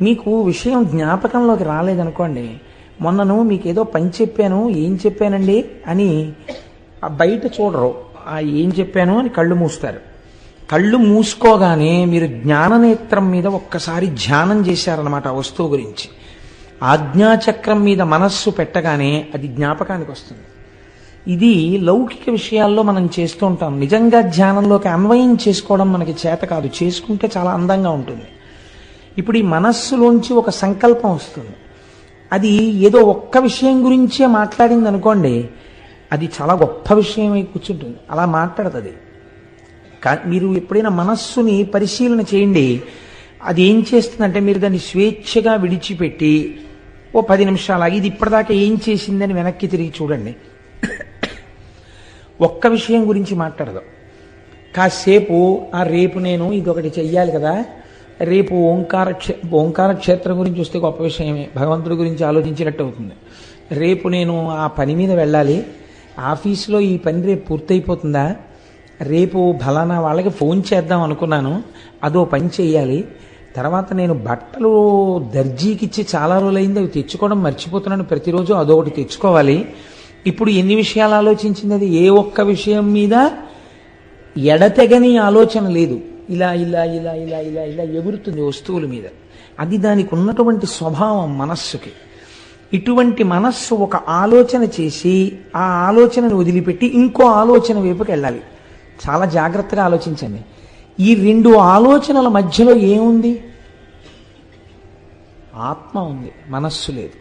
మీకు విషయం జ్ఞాపకంలోకి రాలేదనుకోండి, మొన్నను మీకు ఏదో పని చెప్పాను, ఏం చెప్పానండి అని బయట చూడరు, ఏం చెప్పాను అని కళ్ళు మూస్తారు. కళ్ళు మూసుకోగానే మీరు జ్ఞాననేత్రం మీద ఒక్కసారి ధ్యానం చేశారనమాట ఆ వస్తువు గురించి. ఆజ్ఞాచక్రం మీద మనస్సు పెట్టగానే అది జ్ఞాపకానికి వస్తుంది. ఇది లౌకిక విషయాల్లో మనం చేస్తూ ఉంటాం. నిజంగా ధ్యానంలోకి అన్వయం చేసుకోవడం మనకి చేత కాదు, చేసుకుంటే చాలా అందంగా ఉంటుంది. ఇప్పుడు ఈ మనస్సులోంచి ఒక సంకల్పం వస్తుంది. అది ఏదో ఒక్క విషయం గురించే మాట్లాడింది అనుకోండి, అది చాలా గొప్ప విషయమై కూర్చుంటుంది. అలా మాట్లాడుతుంది. మీరు ఎప్పుడైనా మనస్సుని పరిశీలన చేయండి, అది ఏం చేస్తుందంటే మీరు దాన్ని స్వేచ్ఛగా విడిచిపెట్టి ఓ 10 నిమిషాలు ఇది ఇప్పటిదాకా ఏం చేసిందని వెనక్కి తిరిగి చూడండి. ఒక్క విషయం గురించి మాట్లాడదు. కాసేపు రేపు నేను ఇదొకటి చెయ్యాలి కదా, రేపు ఓంకార క్షేత్రం గురించి వస్తే గొప్ప విషయమే, భగవంతుడి గురించి ఆలోచించినట్టు అవుతుంది. రేపు నేను ఆ పని మీద వెళ్ళాలి, ఆఫీసులో ఈ పని రేపు పూర్తయిపోతుందా, రేపు ఫలానా వాళ్ళకి ఫోన్ చేద్దాం అనుకున్నాను, అదో పని చేయాలి, తర్వాత నేను బట్టలు దర్జీకి ఇచ్చి చాలా రోజులైంది అవి తెచ్చుకోవడం మర్చిపోతున్నాను, ప్రతిరోజు అదొకటి తెచ్చుకోవాలి. ఇప్పుడు ఎన్ని విషయాలు ఆలోచించింది, అది ఏ ఒక్క విషయం మీద ఎడతెగని ఆలోచన లేదు. ఇలా ఇలా ఇలా ఇలా ఇలా ఇలా ఎగురుతుంది వస్తువుల మీద. అది దానికి ఉన్నటువంటి స్వభావం మనస్సుకి. ఇటువంటి మనస్సు ఒక ఆలోచన చేసి ఆ ఆలోచనను వదిలిపెట్టి ఇంకో ఆలోచన వైపుకి వెళ్ళాలి. చాలా జాగ్రత్తగా ఆలోచించండి. ఈ రెండు ఆలోచనల మధ్యలో ఏముంది? ఆత్మ ఉంది, మనస్సు లేదు.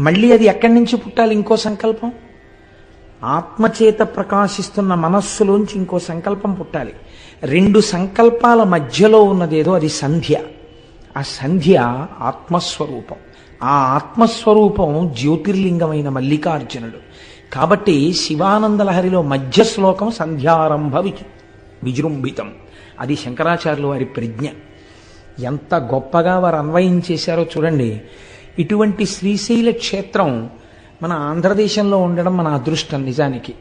మళ్ళీ అది ఎక్కడి నుంచి పుట్టాలి? ఇంకో సంకల్పం. ఆత్మచేత ప్రకాశిస్తున్న మనస్సులోంచి ఇంకో సంకల్పం పుట్టాలి. రెండు సంకల్పాల మధ్యలో ఉన్నదేదో అది సంధ్య. ఆ సంధ్య ఆత్మస్వరూపం. ఆ ఆత్మస్వరూపం జ్యోతిర్లింగమైన మల్లికార్జునుడు. కాబట్టి శివానందలహరిలో మధ్య శ్లోకం సంధ్యారంభ విజృంభితం. అది శంకరాచార్యులు వారి ప్రజ్ఞ. ఎంత గొప్పగా వారు అన్వయం చేశారో చూడండి. ఇటువంటి శ్రీశైల క్షేత్రం మన ఆంధ్రదేశంలో ఉండడం మన అదృష్టం. నిజానికి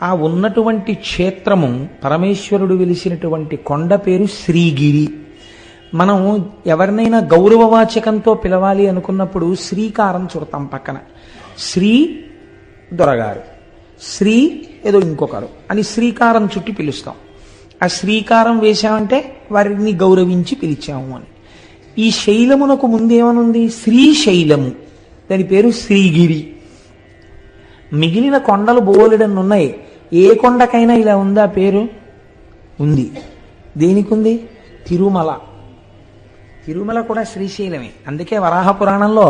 ఆ ఉన్నటువంటి క్షేత్రము పరమేశ్వరుడు వెలిసినటువంటి కొండ పేరు శ్రీగిరి. మనం ఎవరినైనా గౌరవవాచకంతో పిలవాలి అనుకున్నప్పుడు శ్రీకారం చుడతాం పక్కన. శ్రీ దొరగారు, శ్రీ ఏదో ఇంకొకరు అని శ్రీకారం చుట్టి పిలుస్తాం. ఆ శ్రీకారం వేశామంటే వారిని గౌరవించి పిలిచాము అని. ఈ శైలమునకు ముందేమనుంది? శ్రీశైలము. దాని పేరు శ్రీగిరి. మిగిలిన కొండలు బోలెడన్ని ఉన్నాయి. ఏ కొండకైనా ఇలా ఉందా పేరు? ఉంది. దేనికి ఉంది? తిరుమల. తిరుమల కూడా శ్రీశైలమే. అందుకే వరాహ పురాణంలో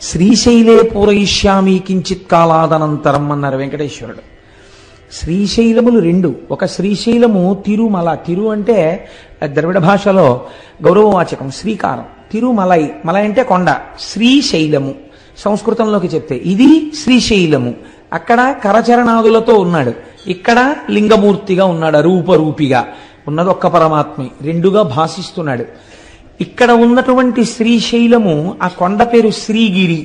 శ్రీశైలే పూరయిష్యామి కించిత్ కాలాదనంతరం అన్నారు వెంకటేశ్వరుడు. శ్రీశైలములు రెండు. ఒక శ్రీశైలము తిరుమల. తిరు అంటే ద్రవిడ భాషలో గౌరవవాచకం, శ్రీకారం. తిరుమలై, మలై అంటే కొండ. శ్రీశైలము సంస్కృతంలోకి చెప్తే ఇది శ్రీశైలము. అక్కడ కరచరణాదులతో ఉన్నాడు, ఇక్కడ లింగమూర్తిగా ఉన్నాడు, రూపరూపిగా ఉన్నది ఒక్క పరమాత్మే, రెండుగా భాషిస్తున్నాడు. ఇక్కడ ఉన్నటువంటి శ్రీశైలము, ఆ కొండ పేరు శ్రీగిరి.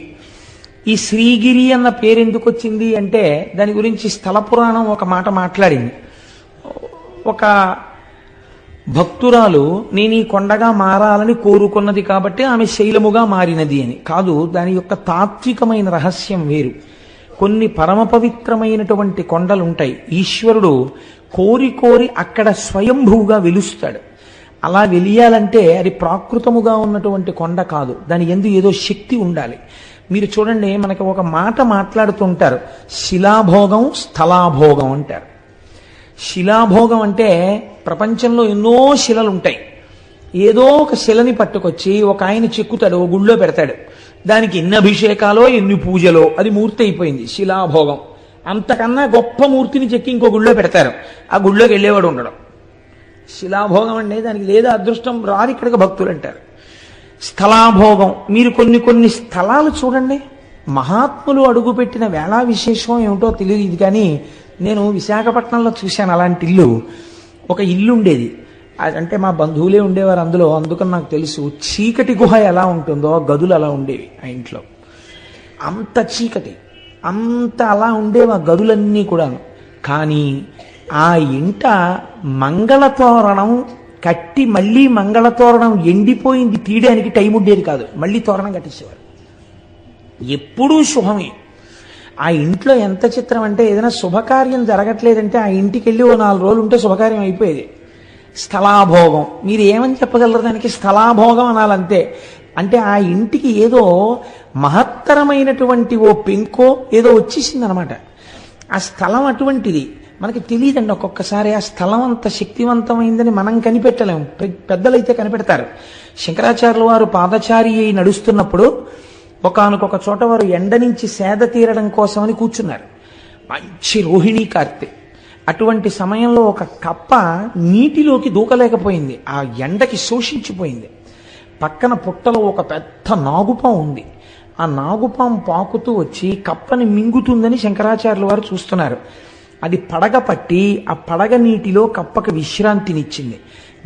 ఈ శ్రీగిరి అన్న పేరు ఎందుకు వచ్చింది అంటే దాని గురించి స్థల పురాణం ఒక మాట మాట్లాడింది. ఒక భక్తురాలు నేను ఈ కొండగా మారాలని కోరుకున్నది కాబట్టి ఆమె శైలముగా మారినది అని కాదు. దాని యొక్క తాత్వికమైన రహస్యం వేరు. కొన్ని పరమ పవిత్రమైనటువంటి కొండలుంటాయి. ఈశ్వరుడు కోరి కోరి అక్కడ స్వయంభూగా వెలుస్తాడు. అలా వెలియాలంటే అది ప్రాకృతముగా ఉన్నటువంటి కొండ కాదు, దాని యందు ఏదో శక్తి ఉండాలి. మీరు చూడండి, మనకి ఒక మాట మాట్లాడుతుంటారు, శిలాభోగం స్థలాభోగం అంటారు. శిలాభోగం అంటే ప్రపంచంలో ఎన్నో శిలలు ఉంటాయి. ఏదో ఒక శిలని పట్టుకొచ్చి ఒక ఆయన చెక్కుతాడు, ఓ గుళ్ళో పెడతాడు. దానికి ఎన్ని అభిషేకాలో ఎన్ని పూజలో అది మూర్తి అయిపోయింది, శిలాభోగం. అంతకన్నా గొప్ప మూర్తిని చెక్కి ఇంకో గుళ్ళో పెడతారు, ఆ గుళ్ళోకి వెళ్ళేవాడు ఉండడం. శిలాభోగం అంటే దానికి లేదా అదృష్టం రాదు ఇక్కడికి భక్తులు అంటారు. స్థలాభోగం, మీరు కొన్ని కొన్ని స్థలాలు చూడండి, మహాత్ములు అడుగుపెట్టిన వేళా విశేషం ఏమిటో తెలియదు కానీ నేను విశాఖపట్నంలో చూశాను అలాంటి ఇల్లు. ఒక ఇల్లు ఉండేది, అంటే మా బంధువులే ఉండేవారు అందులో, అందుకని నాకు తెలుసు. చీకటి గుహ ఎలా ఉంటుందో గదులు అలా ఉండేవి ఆ ఇంట్లో. అంత చీకటి, అంత అలా ఉండేవి ఆ గదులన్నీ కూడాను. కానీ ఆ ఇంట మంగళతోరణం కట్టి మళ్ళీ మంగళతోరణం ఎండిపోయింది తీయడానికి టైం ఉండేది కాదు, మళ్ళీ తోరణం కట్టేసేవారు. ఎప్పుడూ శుభమే. ఆ ఇంట్లో ఎంత చిత్రం అంటే ఏదైనా శుభకార్యం జరగట్లేదంటే ఆ ఇంటికి వెళ్ళి ఓ 4 రోజులు ఉంటే శుభకార్యం అయిపోయేది. స్థలాభోగం, మీరు ఏమని చెప్పగలరు దానికి? స్థలాభోగం అనాలంతే. అంటే ఆ ఇంటికి ఏదో మహత్తరమైనటువంటి ఓ పెంకో ఏదో వచ్చేసింది అనమాట. ఆ స్థలం అటువంటిది. మనకి తెలియదండి ఒక్కొక్కసారి ఆ స్థలం అంత శక్తివంతమైందని మనం కనిపెట్టలేము, పెద్దలైతే కనిపెడతారు. శంకరాచార్యుల వారు పాదచారి అయి నడుస్తున్నప్పుడు ఒకానొక చోట వారు ఎండ నుంచి సేద తీరడం కోసమని కూర్చున్నారు. మంచి రోహిణీ కార్తె. అటువంటి సమయంలో ఒక కప్ప నీటిలోకి దూకలేకపోయింది, ఆ ఎండకి శోషించిపోయింది. పక్కన పుట్టలో ఒక పెద్ద నాగుపాం ఉంది. ఆ నాగుపాం పాకుతూ వచ్చి కప్పని మింగుతుందని శంకరాచార్యుల వారు చూస్తున్నారు. అది పడగ పట్టి ఆ పడగ నీటిలో కప్పకి విశ్రాంతినిచ్చింది.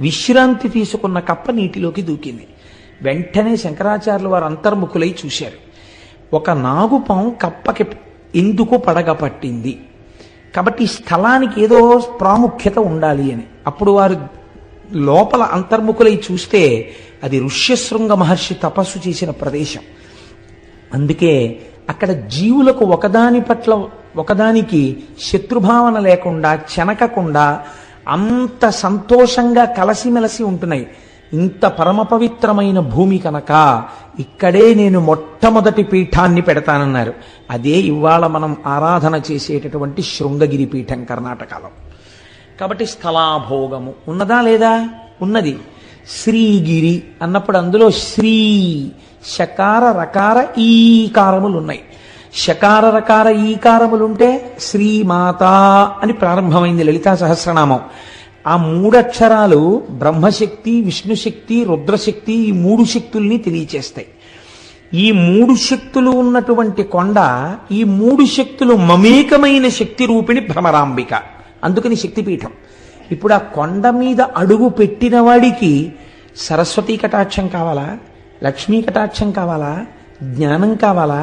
విశ్రాంతి తీసుకున్న కప్ప నీటిలోకి దూకింది. వెంటనే శంకరాచార్యుల వారు అంతర్ముఖులై చూశారు. ఒక నాగుపాం కప్పకి ఎందుకు పడగ పట్టింది, కాబట్టి ఈ స్థలానికి ఏదో ప్రాముఖ్యత ఉండాలి అని. అప్పుడు వారు లోపల అంతర్ముఖులై చూస్తే అది ఋష్యశృంగ మహర్షి తపస్సు చేసిన ప్రదేశం. అందుకే అక్కడ జీవులకు ఒకదాని పట్ల ఒకదానికి శత్రుభావన లేకుండా చెనకకుండా అంత సంతోషంగా కలసిమెలసి ఉంటున్నాయి. ఇంత పరమ పవిత్రమైన భూమి కనుక ఇక్కడే నేను మొట్టమొదటి పీఠాన్ని పెడతానన్నారు. అదే ఇవాళ మనం ఆరాధన చేసేటటువంటి శృంగగిరి పీఠం కర్ణాటకలో. కాబట్టి స్థలాభోగము ఉన్నదా లేదా? ఉన్నది. శ్రీగిరి అన్నప్పుడు అందులో శ్రీ శకార రకార ఈకారములు ఉన్నాయి. శకార రకార ఈకారములుంటే శ్రీమాత అని ప్రారంభమైంది లలితా సహస్రనామం. ఆ 3 అక్షరాలు బ్రహ్మశక్తి, విష్ణుశక్తి, రుద్రశక్తి, ఈ 3 శక్తుల్ని తెలియచేస్తాయి. ఈ 3 శక్తులు ఉన్నటువంటి కొండ, ఈ 3 శక్తులు మమేకమైన శక్తి రూపిణి భ్రమరాంబిక, అందుకని శక్తిపీఠం. ఇప్పుడు ఆ కొండ మీద అడుగు పెట్టిన వాడికి సరస్వతీ కటాక్షం కావాలా, లక్ష్మీ కటాక్షం కావాలా, జ్ఞానం కావాలా?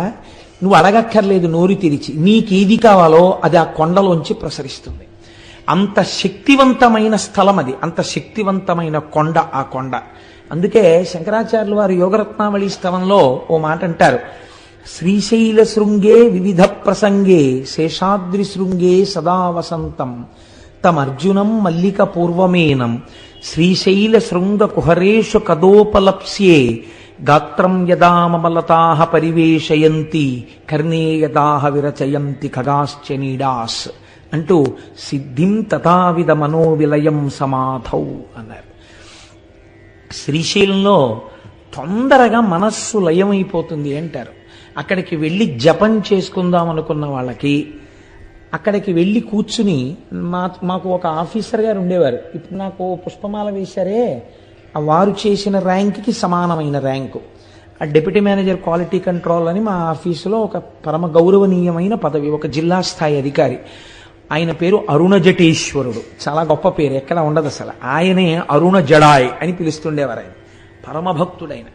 నువ్వు అడగక్కర్లేదు, నోరు తెరిచి నీకేది కావాలో అది ఆ కొండలోంచి ప్రసరిస్తుంది. అంత శక్తివంతమైన స్థలం అది, అంత శక్తివంతమైన కొండ ఆ కొండ. అందుకే శంకరాచార్యులు వారు యోగరత్నావళి స్తవంలో ఓ మాట అంటారు, శ్రీశైల శృంగే వివిధ ప్రసంగే శేషాద్రి శృంగే సదా వసంతం తమర్జునం మల్లిక పూర్వమేనం శ్రీశైల శృంగ కుహరేషు కదోపలప్స్యే గాత్రం యదా మమలతాః పరివేశయంతి కర్ణే యదాః విరచయంతి ఖగాశ్చ నీడాస్ అంటూ సిద్ధిం తథావిధ మనోవిలయం సమాధౌ అన్నారు. శ్రీశైలంలో తొందరగా మనస్సు లయమైపోతుంది అంటారు. అక్కడికి వెళ్ళి జపం చేసుకుందాం అనుకున్న వాళ్ళకి అక్కడికి వెళ్ళి కూర్చుని మాకు ఒక ఆఫీసర్ గారు ఉండేవారు. ఇప్పుడు నాకు పుష్పమాల వేశారే, వారు చేసిన ర్యాంక్కి సమానమైన ర్యాంకు. ఆ డిప్యూటీ మేనేజర్ క్వాలిటీ కంట్రోల్ అని మా ఆఫీసులో ఒక పరమ గౌరవనీయమైన పదవి, ఒక జిల్లా స్థాయి అధికారి. ఆయన పేరు అరుణ జటేశ్వరుడు. చాలా గొప్ప పేరు, ఎక్కడ ఉండదు అసలు. ఆయనే అరుణ జడాయ్ అని పిలుస్తుండేవారు. ఆయన పరమభక్తుడైన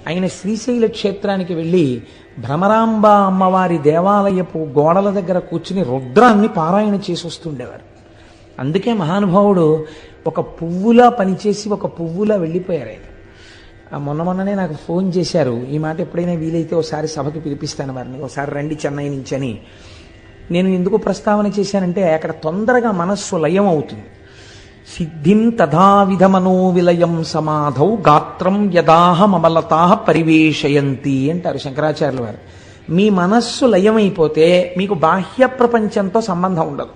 ఆయన శ్రీశైల క్షేత్రానికి వెళ్ళి భ్రమరాంబ అమ్మవారి దేవాలయపు గోడల దగ్గర కూర్చుని రుద్రాన్ని పారాయణ చేసి వస్తుండేవారు. అందుకే మహానుభావుడు ఒక పువ్వులా పనిచేసి ఒక పువ్వులా వెళ్ళిపోయారు ఆయన. మొన్ననే నాకు ఫోన్ చేశారు, ఈ మాట ఎప్పుడైనా వీలైతే ఒకసారి సభకి పిలిపిస్తాను వారిని, ఒకసారి రండి చెన్నై నుంచి అని. నేను ఎందుకు ప్రస్తావన చేశానంటే అక్కడ తొందరగా మనస్సు లయం అవుతుంది. సిద్ధిం తథావిధ మనోవిలయం సమాధౌ గాత్రం యదాహ మమలతాః పరివేశయంతి అంటారు శంకరాచార్యుల వారు. మీ మనస్సు లయమైపోతే మీకు బాహ్య ప్రపంచంతో సంబంధం ఉండదు.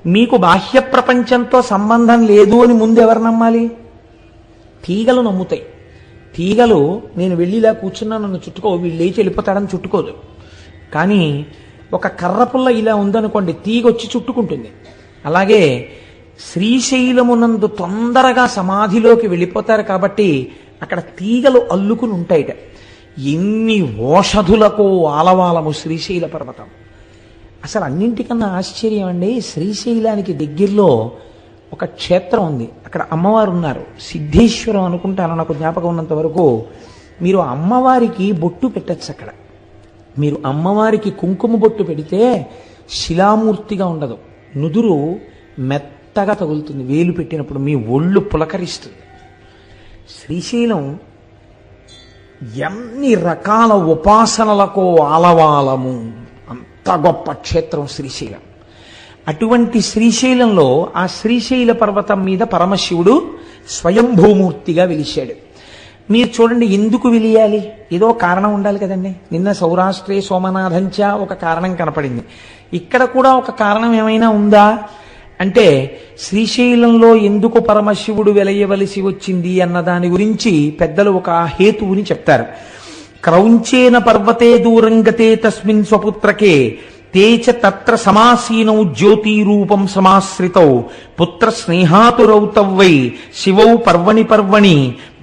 మీకు బాహ్య ప్రపంచంతో సంబంధం లేదు అని ముందు ఎవరు నమ్మాలి? తీగలు నమ్ముతాయి. తీగలు నేను వెళ్ళి ఇలా కూర్చున్నా నన్ను చుట్టుకో, వీళ్ళు లేచి వెళ్ళిపోతాడని చుట్టుకోదు. కానీ ఒక కర్రపుల్ల ఇలా ఉందనుకోండి, తీగొచ్చి చుట్టుకుంటుంది. అలాగే శ్రీశైలమునందు తొందరగా సమాధిలోకి వెళ్ళిపోతారు కాబట్టి అక్కడ తీగలు అల్లుకుని ఉంటాయిట. ఎన్ని ఓషధులకు ఆలవాలము శ్రీశైల పర్వతం. అసలు అన్నింటికన్నా ఆశ్చర్యం అండి, శ్రీశైలానికి దగ్గరలో ఒక క్షేత్రం ఉంది, అక్కడ అమ్మవారు ఉన్నారు. సిద్ధేశ్వరం అనుకుంటాను, నాకు జ్ఞాపకం ఉన్నంత వరకు. మీరు అమ్మవారికి బొట్టు పెట్టచ్చు. అక్కడ మీరు అమ్మవారికి కుంకుమ బొట్టు పెడితే శిలామూర్తిగా ఉండదు, నుదురు మెత్తగా తగులుతుంది. వేలు పెట్టినప్పుడు మీ ఒళ్ళు పులకరిస్తుంది. శ్రీశైలం ఎన్ని రకాల ఉపాసనలకో ఆలవాలము, అంత గొప్ప క్షేత్రం శ్రీశైలం. అటువంటి శ్రీశైలంలో ఆ శ్రీశైల పర్వతం మీద పరమశివుడు స్వయంభూమూర్తిగా వెలిశాడు. మీరు చూడండి, ఎందుకు వెలియాలి? ఏదో కారణం ఉండాలి కదండి. నిన్న సౌరాష్ట్రే సోమనాథంచ ఒక కారణం కనపడింది. ఇక్కడ కూడా ఒక కారణం ఏమైనా ఉందా అంటే, శ్రీశైలంలో ఎందుకు పరమశివుడు వెలయవలసి వచ్చింది అన్న దాని గురించి పెద్దలు ఒక హేతువుని చెప్తారు. క్రౌంచేన పర్వతే దూరంగతే తస్మిన్ స్వపుత్రకే తేచ తత్ర సమాసీనౌ జ్యోతిరూపం సమాశ్రితౌ పుత్ర స్నేహాతురౌ తవ్వై శివౌ పర్వణి పర్వణి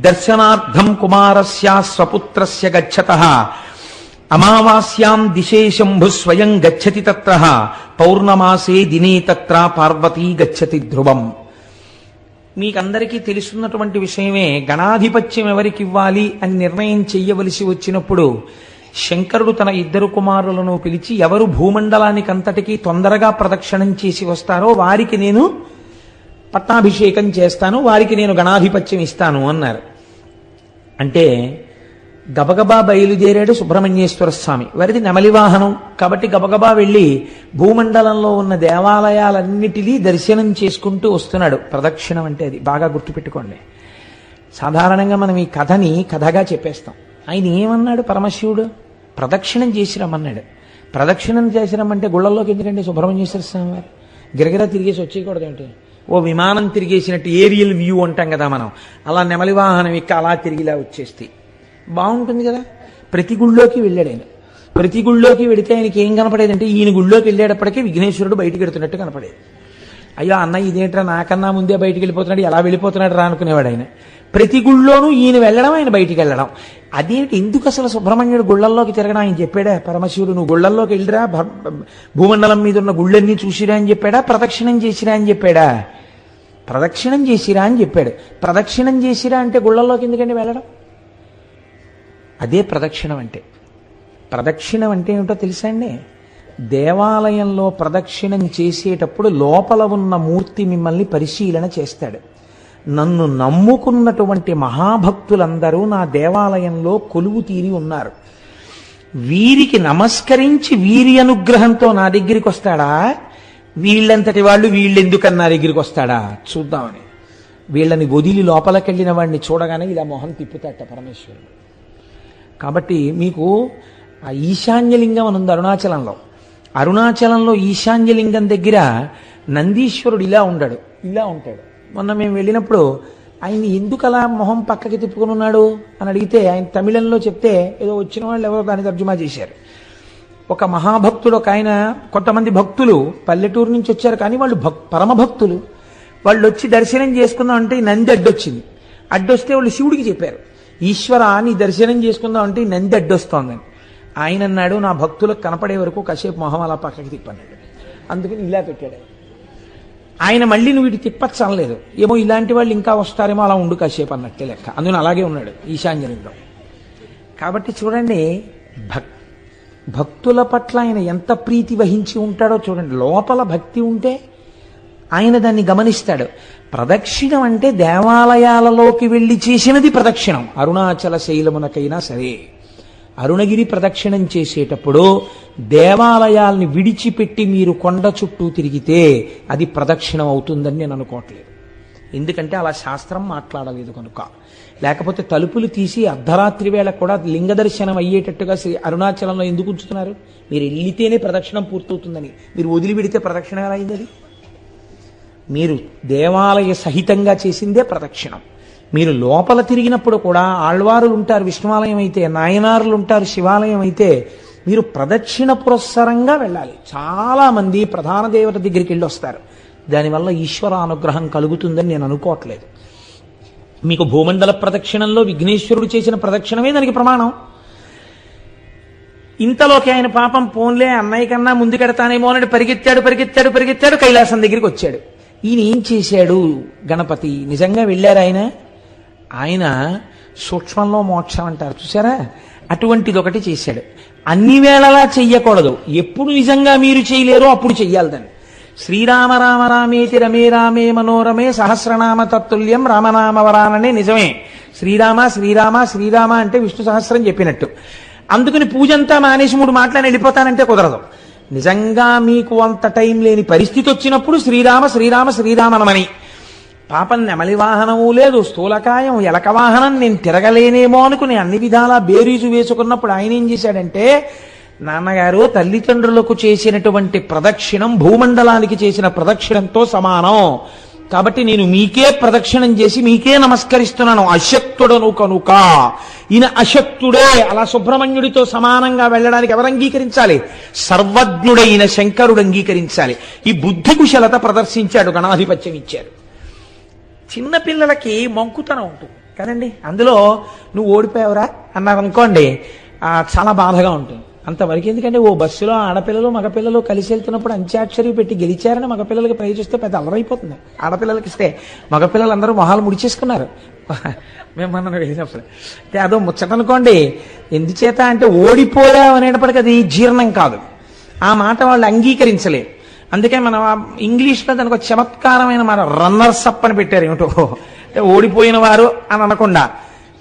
దర్శనార్థం కుమారస్య స్వపుత్రస్య గచ్చతః అమావాస్యాం దిశే శంభు స్వయం గచ్చతి తత్ర పౌర్ణమాసే దినే తత్ర పార్వతీ గచ్చతి ధ్రువం. మీకందరికీ తెలుసున్నటువంటి విషయమే. గణాధిపత్యం ఎవరికివ్వాలి అని నిర్ణయం చెయ్యవలసి వచ్చినప్పుడు శంకరుడు తన ఇద్దరు కుమారులను పిలిచి, ఎవరు భూమండలానికంతటికీ తొందరగా ప్రదక్షిణం చేసి వస్తారో వారికి నేను పట్టాభిషేకం చేస్తాను, వారికి నేను గణాధిపత్యం ఇస్తాను అన్నారు. అంటే గబగబా బయలుదేరాడు సుబ్రహ్మణ్యేశ్వర స్వామి. వారిది నెమలి వాహనం కాబట్టి గబగబా వెళ్ళి భూమండలంలో ఉన్న దేవాలయాలన్నిటినీ దర్శనం చేసుకుంటూ వస్తున్నాడు. ప్రదక్షిణం అంటే అది బాగా గుర్తుపెట్టుకోండి. సాధారణంగా మనం ఈ కథని కథగా చెప్పేస్తాం. ఆయన ఏమన్నాడు పరమశివుడు? ప్రదక్షిణం చేసి రమ్మన్నాడు. ప్రదక్షిణం చేసి రమ్మంటే గుళ్ళల్లోకి ఎందుకంటే సుబ్రహ్మణ్యేశ్వర స్వామి వారు గిరగిరా తిరిగేసి వచ్చేయకూడదు ఏంటి? ఓ విమానం తిరిగేసినట్టు ఏరియల్ వ్యూ అంటాం కదా మనం, అలా నెమలి వాహనం ఎక్కి అలా తిరిగిలా వచ్చేస్తే బాగుంటుంది కదా. ప్రతి గుళ్ళోకి వెళ్ళాడు ఆయన. ప్రతి గుళ్ళోకి వెడితే ఆయనకి ఏం కనపడేదంటే, ఈయన గుళ్ళోకి వెళ్ళేటప్పటికీ విఘ్నేశ్వరుడు బయటికి వెడుతున్నట్టు కనపడేది. అయ్యో అన్న ఇదేంట్రా, నాకన్నా ముందే బయటికి వెళ్ళిపోతున్నాడు, ఎలా వెళ్ళిపోతున్నాడు రా అనుకునేవాడు ఆయన. ప్రతి గుళ్ళోనూ ఈయన వెళ్ళడం, ఆయన బయటికి వెళ్ళడం. అదేంటి, ఎందుకు అసలు సుబ్రహ్మణ్యుడు గుళ్ళల్లోకి తిరగడం? ఆయన చెప్పాడా పరమశివుడు, నువ్వు గుళ్ళల్లోకి వెళ్ళిరా, భూమండలం మీద ఉన్న గుళ్ళన్నీ చూసిరా అని చెప్పాడా? ప్రదక్షిణం చేసిరా అని చెప్పాడా? ప్రదక్షిణం చేసిరా అని చెప్పాడు. ప్రదక్షిణం చేసిరా అంటే గుళ్ళల్లోకి ఎందుకంటే వెళ్ళడం? అదే ప్రదక్షిణం అంటే. ప్రదక్షిణం అంటే ఏమిటో తెలుసా అండి? దేవాలయంలో ప్రదక్షిణం చేసేటప్పుడు లోపల ఉన్న మూర్తి మిమ్మల్ని పరిశీలన చేస్తాడు. నన్ను నమ్ముకున్నటువంటి మహాభక్తులందరూ నా దేవాలయంలో కొలువు తీరి ఉన్నారు, వీరికి నమస్కరించి వీరి అనుగ్రహంతో నా దగ్గరికి వస్తాడా, వీళ్ళంతటి వాళ్ళు వీళ్ళెందుకని నా దగ్గరికి వస్తాడా చూద్దామని వీళ్ళని వదిలి లోపలికెళ్ళిన వాడిని చూడగానే ఇలా మొహం తిప్పుతాట పరమేశ్వరుడు. కాబట్టి మీకు ఆ ఈశాన్యలింగం అని ఉంది అరుణాచలంలో. అరుణాచలంలో ఈశాన్యలింగం దగ్గర నందీశ్వరుడు ఇలా ఉంటాడు. మొన్న మేము వెళ్ళినప్పుడు ఆయన ఎందుకు అలా మొహం పక్కకి తిప్పుకుని ఉన్నాడు అని అడిగితే ఆయన తమిళంలో చెప్తే ఏదో వచ్చిన వాళ్ళు ఎవరో దాన్ని తర్జుమా చేశారు. ఒక మహాభక్తుడు, ఒక ఆయన, కొంతమంది భక్తులు పల్లెటూరు నుంచి వచ్చారు కానీ వాళ్ళు పరమభక్తులు. వాళ్ళు వచ్చి దర్శనం చేసుకుందాం అంటే నంది అడ్డొచ్చింది. అడ్డొస్తే వాళ్ళు శివుడికి చెప్పారు, ఈశ్వర నీ దర్శనం చేసుకుందాం అంటే నంది అడ్డొస్తోందని. ఆయన అన్నాడు, నా భక్తులకు కనపడే వరకు కాసేపు మొహం అలా పక్కకి తిప్పన్నాడు. అందుకని ఇలా పెట్టాడు ఆయన. మళ్ళీ నువ్వు ఇటు తిప్పచ్చు అనలేదు. ఏమో ఇలాంటి వాళ్ళు ఇంకా వస్తారేమో, అలా ఉండు కాసేపు అన్నట్టే లెక్క. అందుకని అలాగే ఉన్నాడు ఈశాన్యలింగం. కాబట్టి చూడండి, భక్తుల పట్ల ఆయన ఎంత ప్రీతి వహించి ఉంటాడో చూడండి. లోపల భక్తి ఉంటే ఆయన దాన్ని గమనిస్తాడు. ప్రదక్షిణం అంటే దేవాలయాలలోకి వెళ్ళి చేసినది ప్రదక్షిణం. అరుణాచల శైలమునకైనా సరే, అరుణగిరి ప్రదక్షిణం చేసేటప్పుడు దేవాలయాల్ని విడిచిపెట్టి మీరు కొండ చుట్టూ తిరిగితే అది ప్రదక్షిణం అవుతుందని నేను అనుకోవట్లేదు. ఎందుకంటే అలా శాస్త్రం మాట్లాడలేదు కనుక. లేకపోతే తలుపులు తీసి అర్ధరాత్రి వేళ కూడా లింగ దర్శనం అయ్యేటట్టుగా అరుణాచలంలో ఎందుకు ఉంచుతున్నారు? మీరు వెళ్లితేనే ప్రదక్షిణం పూర్తవుతుందని. మీరు వదిలిపెడితే ప్రదక్షిణం ఎలా అయింది? మీరు దేవాలయ సహితంగా చేసిందే ప్రదక్షిణం. మీరు లోపల తిరిగినప్పుడు కూడా ఆళ్వారులు ఉంటారు విష్ణువాలయం అయితే, నాయనారులు ఉంటారు శివాలయం అయితే, మీరు ప్రదక్షిణ పురస్సరంగా వెళ్ళాలి. చాలా మంది ప్రధాన దేవత దగ్గరికి వెళ్ళి వస్తారు. దానివల్ల ఈశ్వర అనుగ్రహం కలుగుతుందని నేను అనుకోవట్లేదు. మీకు భూమండల ప్రదక్షిణంలో విఘ్నేశ్వరుడు చేసిన ప్రదక్షిణమే దానికి ప్రమాణం. ఇంతలోకి ఆయన పాపం పోన్లే అన్నయ్య కన్నా ముందుకెడతానేమో అని పరిగెత్తాడు కైలాసం దగ్గరికి వచ్చాడు. ఈయన ఏం చేశాడు? గణపతి నిజంగా వెళ్ళారు ఆయన సూక్ష్మంలో మోక్షం అంటారు చూసారా, అటువంటిది ఒకటి చేశాడు. అన్ని వేళలా చెయ్యకూడదు. ఎప్పుడు నిజంగా మీరు చేయలేరో అప్పుడు చెయ్యాలి దాన్ని. శ్రీరామ రామ రామేతి రమే రామే మనోరమే సహస్రనామ తత్తుల్యం రామనామవరాననే నిజమే. శ్రీరామ శ్రీరామ శ్రీరామ అంటే విష్ణు సహస్రం చెప్పినట్టు. అందుకని పూజ అంతా మానేసి 3 మాటలని వెళ్ళిపోతానంటే కుదరదు. నిజంగా మీకు అంత టైం లేని పరిస్థితి వచ్చినప్పుడు శ్రీరామ శ్రీరామ శ్రీరామనమని. పాపం నెమలి వాహనము లేదు, స్థూలకాయం ఎలక వాహనం, నేను తిరగలేనేమో అనుకుని అన్ని విధాలా బేరీజు వేసుకున్నప్పుడు ఆయన ఏం చేశాడంటే, నాన్నగారు తల్లిదండ్రులకు చేసినటువంటి ప్రదక్షిణం భూమండలానికి చేసిన ప్రదక్షిణంతో సమానం, కాబట్టి నేను మీకే ప్రదక్షిణం చేసి మీకే నమస్కరిస్తున్నాను, అశక్తుడను కనుక. ఈయన అశక్తుడే, అలా సుబ్రహ్మణ్యుడితో సమానంగా వెళ్ళడానికి ఎవరు అంగీకరించాలి? సర్వజ్ఞుడైన శంకరుడు అంగీకరించాలి. ఈ బుద్ధి కుశలత ప్రదర్శించాడు, గణాధిపత్యం ఇచ్చాడు. చిన్నపిల్లలకి మంకుతనం ఉంటుంది కదండి. అందులో నువ్వు ఓడిపోయావురా అన్నారనుకోండి, చాలా బాధగా ఉంటుంది. అంతవరకు ఎందుకంటే ఓ బస్సులో ఆడపిల్లలు మగపిల్లలు కలిసి వెళ్తున్నప్పుడు అంత్యాక్షరి పెట్టి గెలిచారని మగపిల్లలకి ప్రైజ్ ఇస్తే పెద్ద అలరైపోతుంది. ఆడపిల్లలకి ఇస్తే మగపిల్లలందరూ మొహాలు ముడిచేసుకున్నారు మేము మనం వెళ్ళినప్పుడు. అంటే అదో ముచ్చట అనుకోండి. ఎందుచేత అంటే ఓడిపోయావు అనేటప్పటికీ అది జీర్ణం కాదు, ఆ మాట వాళ్ళు అంగీకరించలేరు. అందుకే మనం ఇంగ్లీష్లో దానికి ఒక చమత్కారమైన మాట రన్నర్స్ అప్ అని పెట్టారు. ఏమిటో అంటే ఓడిపోయిన వారు అని అనకుండా,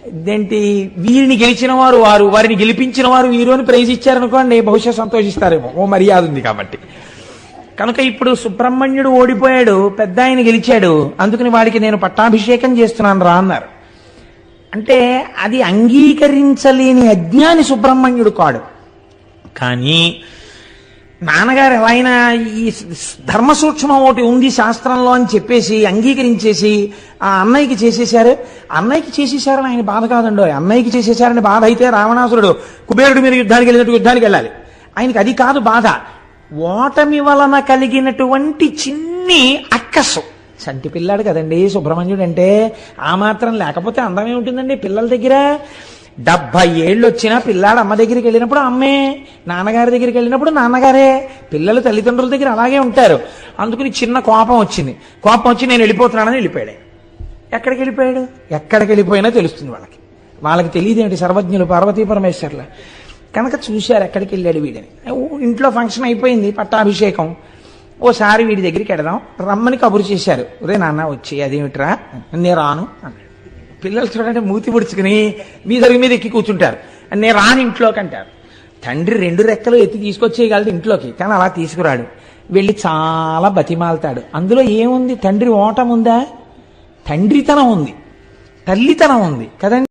ఇదేంటి వీరిని గెలిచిన వారు వారు, వారిని గెలిపించిన వారు వీరు అని ప్రైజ్ ఇచ్చారనుకోండి, బహుశా సంతోషిస్తారేమో, ఓ మర్యాద ఉంది కాబట్టి. కనుక ఇప్పుడు సుబ్రహ్మణ్యుడు ఓడిపోయాడు, పెద్ద ఆయన గెలిచాడు, అందుకని వాడికి నేను పట్టాభిషేకం చేస్తున్నాను రా అన్నారు. అంటే అది అంగీకరించలేని అజ్ఞాని సుబ్రహ్మణ్యుడు కాడు. కానీ నాన్నగారు ఎలా అయినా ఈ ధర్మ సూక్ష్మం ఒకటి ఉంది శాస్త్రంలో అని చెప్పేసి అంగీకరించేసి ఆ అన్నయ్యకి చేసేశారు. అన్నయ్యకి చేసేశారని ఆయన బాధ కాదండో, అన్నయ్యకి చేసేశారని బాధ అయితే రావణాసురుడు కుబేరుడి మీద యుద్ధానికి వెళ్ళినట్టు యుద్ధానికి వెళ్ళాలి. ఆయనకి అది కాదు బాధ, ఓటమి వలన కలిగినటువంటి చిన్ని అక్కసు. చంటి పిల్లాడు కదండి సుబ్రహ్మణ్యుడు అంటే, ఆ మాత్రం లేకపోతే అందమే ఉంటుందండి పిల్లల దగ్గర. 70 ఏళ్ళు వచ్చినా పిల్లాడు అమ్మ దగ్గరికి వెళ్ళినప్పుడు అమ్మే, నాన్నగారి దగ్గరికి వెళ్ళినప్పుడు నాన్నగారే. పిల్లలు తల్లిదండ్రుల దగ్గర అలాగే ఉంటారు. అందుకని చిన్న కోపం వచ్చింది, కోపం వచ్చి నేను వెళ్ళిపోతున్నానని వెళ్ళిపోయాడు. ఎక్కడికి వెళ్ళిపోయాడు? ఎక్కడికి వెళ్ళిపోయినా తెలుస్తుంది వాళ్ళకి. వాళ్ళకి తెలియదేమిటి సర్వజ్ఞులు పార్వతీ పరమేశ్వర్లు కనుక చూశారు ఎక్కడికి వెళ్ళాడు వీడిని. ఇంట్లో ఫంక్షన్ అయిపోయింది, పట్టాభిషేకం. ఓసారి వీడి దగ్గరికి వెడదాం రమ్మని కబురు చేశారు. రే నాన్న వచ్చి, అదేమిట్రా? నేను రాను అన్నాడు. పిల్లలు చూడండి మూతి పుడుచుకుని మీద ఎక్కి కూర్చుంటారు. నేను రాని ఇంట్లోకి అంటారు. తండ్రి 2 రెక్కలు ఎత్తి తీసుకొచ్చేయగలడు ఇంట్లోకి, కానీ అలా తీసుకురాడు. వెళ్ళి చాలా బతిమాలతాడు. అందులో ఏముంది? తండ్రి ఓటం ఉందా? తండ్రితనం ఉంది, తల్లితనం ఉంది కదండి.